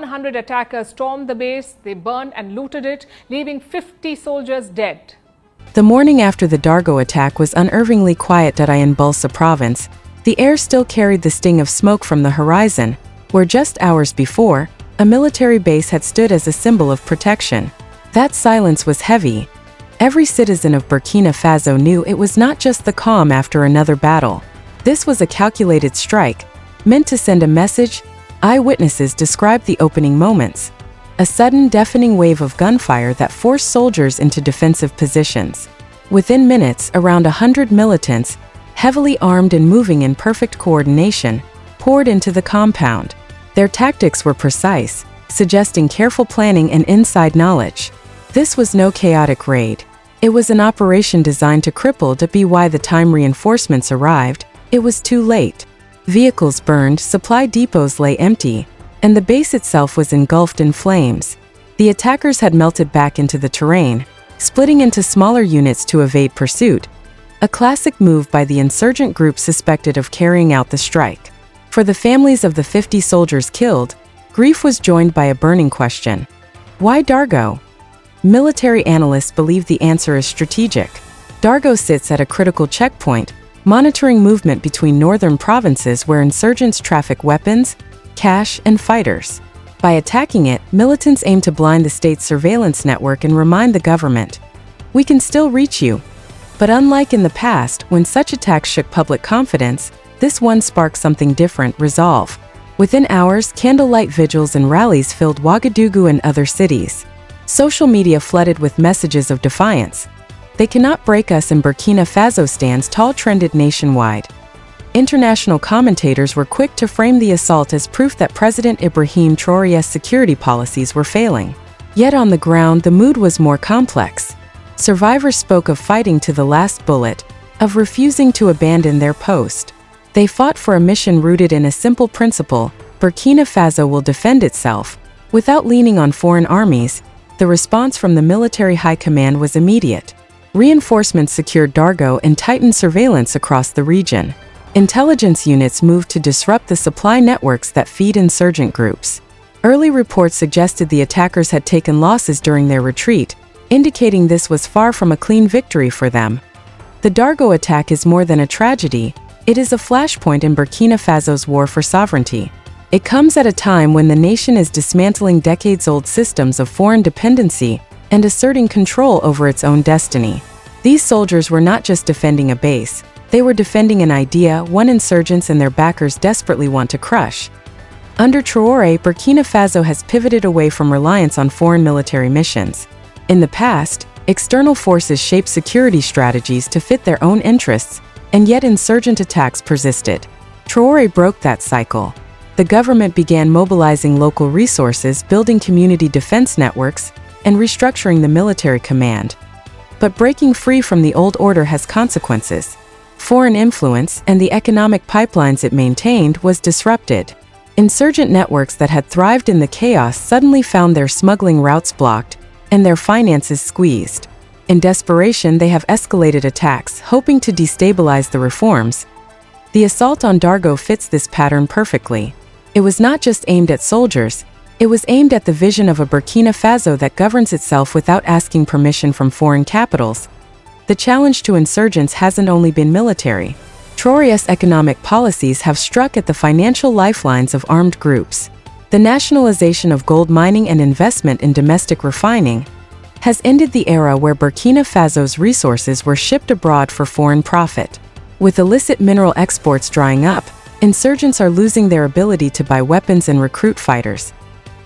100 attackers stormed the base. They burned and looted it, leaving 50 soldiers dead. The morning after the Dargo attack was unnervingly quiet in Bulsa province. The air still carried the sting of smoke from the horizon, where just hours before, a military base had stood as a symbol of protection. That silence was heavy. Every citizen of Burkina Faso knew it was not just the calm after another battle. This was a calculated strike, meant to send a message. Eyewitnesses described the opening moments. A sudden, deafening wave of gunfire that forced soldiers into defensive positions. Within minutes, around 100 militants, heavily armed and moving in perfect coordination, poured into the compound. Their tactics were precise, suggesting careful planning and inside knowledge. This was no chaotic raid. It was an operation designed to cripple by the time reinforcements arrived, it was too late. Vehicles burned, supply depots lay empty, and the base itself was engulfed in flames. The attackers had melted back into the terrain, splitting into smaller units to evade pursuit, a classic move by the insurgent group suspected of carrying out the strike. For the families of the 50 soldiers killed, grief was joined by a burning question. Why Dargo? Military analysts believe the answer is strategic. Dargo sits at a critical checkpoint, monitoring movement between northern provinces where insurgents traffic weapons, cash, and fighters. By attacking it, militants aim to blind the state's surveillance network and remind the government, "We can still reach you." But unlike in the past, when such attacks shook public confidence, this one sparked something different: resolve. Within hours, candlelight vigils and rallies filled Ouagadougou and other cities. Social media flooded with messages of defiance. "They cannot break us," and Burkina Faso stands tall trended nationwide. International commentators were quick to frame the assault as proof that President Ibrahim Traoré's security policies were failing. Yet on the ground, the mood was more complex. Survivors spoke of fighting to the last bullet, of refusing to abandon their post. They fought for a mission rooted in a simple principle: Burkina Faso will defend itself. Without leaning on foreign armies, the response from the military high command was immediate. Reinforcements secured Dargo and tightened surveillance across the region. Intelligence units moved to disrupt the supply networks that feed insurgent groups. Early reports suggested the attackers had taken losses during their retreat, indicating this was far from a clean victory for them. The Dargo attack is more than a tragedy, it is a flashpoint in Burkina Faso's war for sovereignty. It comes at a time when the nation is dismantling decades-old systems of foreign dependency and asserting control over its own destiny. These soldiers were not just defending a base, they were defending an idea one insurgents and their backers desperately want to crush. Under Traoré, Burkina Faso has pivoted away from reliance on foreign military missions. In the past, external forces shaped security strategies to fit their own interests, and yet insurgent attacks persisted. Traoré broke that cycle. The government began mobilizing local resources, building community defense networks, and restructuring the military command. But breaking free from the old order has consequences. Foreign influence and the economic pipelines it maintained was disrupted. Insurgent networks that had thrived in the chaos suddenly found their smuggling routes blocked and their finances squeezed. In desperation, they have escalated attacks, hoping to destabilize the reforms. The assault on Dargo fits this pattern perfectly. It was not just aimed at soldiers, it was aimed at the vision of a Burkina Faso that governs itself without asking permission from foreign capitals. The challenge to insurgents hasn't only been military. Traoré's economic policies have struck at the financial lifelines of armed groups. The nationalization of gold mining and investment in domestic refining has ended the era where Burkina Faso's resources were shipped abroad for foreign profit. With illicit mineral exports drying up, insurgents are losing their ability to buy weapons and recruit fighters.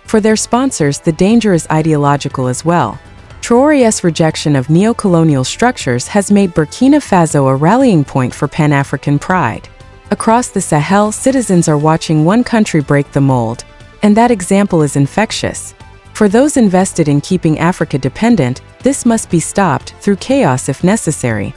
For their sponsors, the danger is ideological as well. Traoré's rejection of neo-colonial structures has made Burkina Faso a rallying point for Pan-African pride. Across the Sahel, citizens are watching one country break the mold, and that example is infectious. For those invested in keeping Africa dependent, this must be stopped, through chaos if necessary.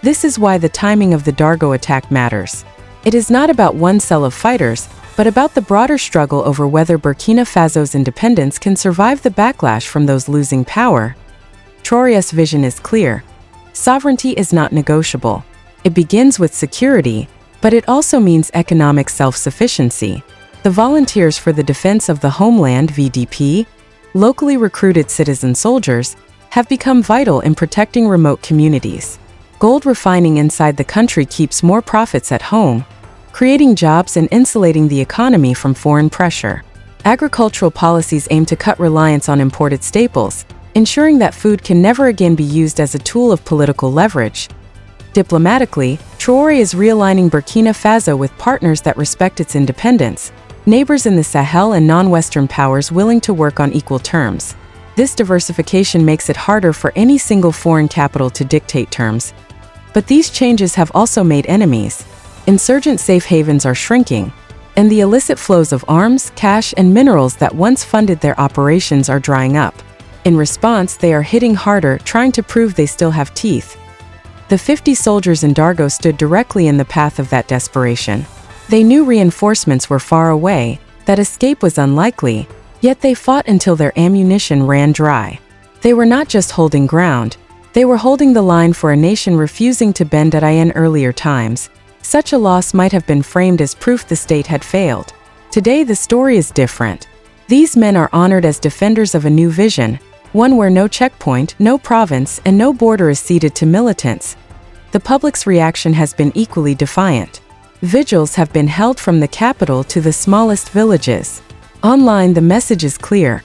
This is why the timing of the Dargo attack matters. It is not about one cell of fighters, but about the broader struggle over whether Burkina Faso's independence can survive the backlash from those losing power. Traoré's vision is clear. Sovereignty is not negotiable. It begins with security, but it also means economic self-sufficiency. The Volunteers for the Defense of the Homeland (VDP), locally recruited citizen soldiers, have become vital in protecting remote communities. Gold refining inside the country keeps more profits at home, creating jobs and insulating the economy from foreign pressure. Agricultural policies aim to cut reliance on imported staples, ensuring that food can never again be used as a tool of political leverage. Diplomatically, Traoré is realigning Burkina Faso with partners that respect its independence, neighbors in the Sahel and non-Western powers willing to work on equal terms. This diversification makes it harder for any single foreign capital to dictate terms. But these changes have also made enemies. Insurgent safe havens are shrinking, and the illicit flows of arms, cash, and minerals that once funded their operations are drying up. In response, they are hitting harder, trying to prove they still have teeth. The 50 soldiers in Dargo stood directly in the path of that desperation. They knew reinforcements were far away, that escape was unlikely, yet they fought until their ammunition ran dry. They were not just holding ground, they were holding the line for a nation refusing to bend in earlier times. Such a loss might have been framed as proof the state had failed. Today the story is different. These men are honored as defenders of a new vision, one where no checkpoint, no province, and no border is ceded to militants. The public's reaction has been equally defiant. Vigils have been held from the capital to the smallest villages. Online, the message is clear.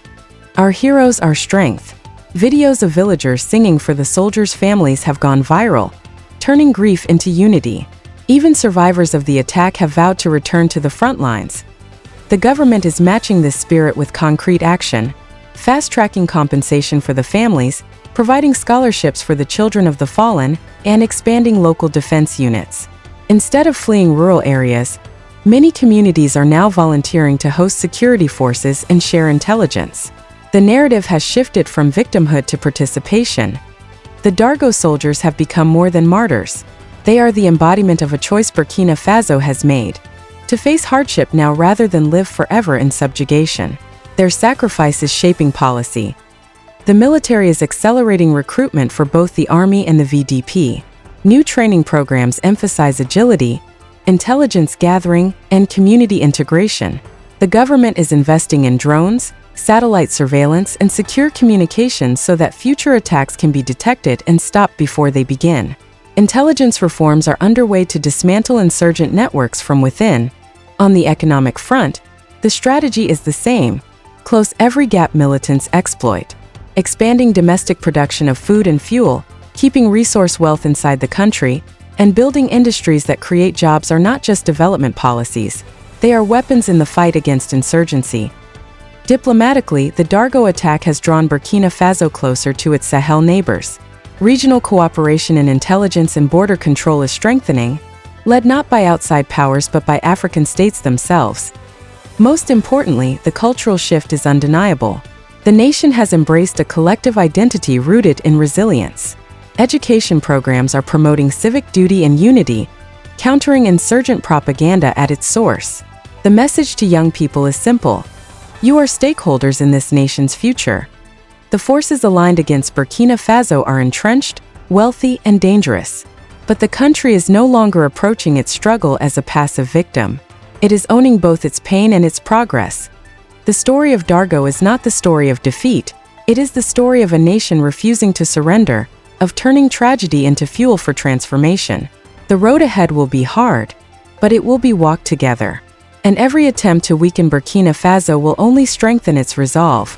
Our heroes are strength. Videos of villagers singing for the soldiers' families have gone viral, turning grief into unity. Even survivors of the attack have vowed to return to the front lines. The government is matching this spirit with concrete action, fast-tracking compensation for the families, providing scholarships for the children of the fallen, and expanding local defense units. Instead of fleeing rural areas, many communities are now volunteering to host security forces and share intelligence. The narrative has shifted from victimhood to participation. The Dargo soldiers have become more than martyrs. They are the embodiment of a choice Burkina Faso has made: to face hardship now rather than live forever in subjugation. Their sacrifice is shaping policy. The military is accelerating recruitment for both the army and the VDP. New training programs emphasize agility, intelligence gathering, and community integration. The government is investing in drones, satellite surveillance, and secure communications so that future attacks can be detected and stopped before they begin. Intelligence reforms are underway to dismantle insurgent networks from within. On the economic front, the strategy is the same: close every gap militants exploit. Expanding domestic production of food and fuel, keeping resource wealth inside the country, and building industries that create jobs are not just development policies, they are weapons in the fight against insurgency. Diplomatically, the Dargo attack has drawn Burkina Faso closer to its Sahel neighbors. Regional cooperation in intelligence and border control is strengthening, led not by outside powers but by African states themselves. Most importantly, the cultural shift is undeniable. The nation has embraced a collective identity rooted in resilience. Education programs are promoting civic duty and unity, countering insurgent propaganda at its source. The message to young people is simple: you are stakeholders in this nation's future. The forces aligned against Burkina Faso are entrenched, wealthy, and dangerous. But the country is no longer approaching its struggle as a passive victim. It is owning both its pain and its progress. The story of Dargo is not the story of defeat, it is the story of a nation refusing to surrender, of turning tragedy into fuel for transformation. The road ahead will be hard, but it will be walked together. And every attempt to weaken Burkina Faso will only strengthen its resolve.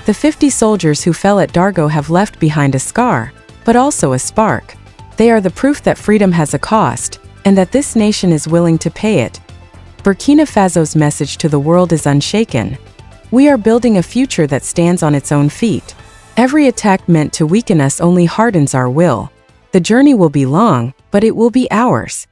The 50 soldiers who fell at Dargo have left behind a scar, but also a spark. They are the proof that freedom has a cost, and that this nation is willing to pay it. Burkina Faso's message to the world is unshaken. We are building a future that stands on its own feet. Every attack meant to weaken us only hardens our will. The journey will be long, but it will be ours.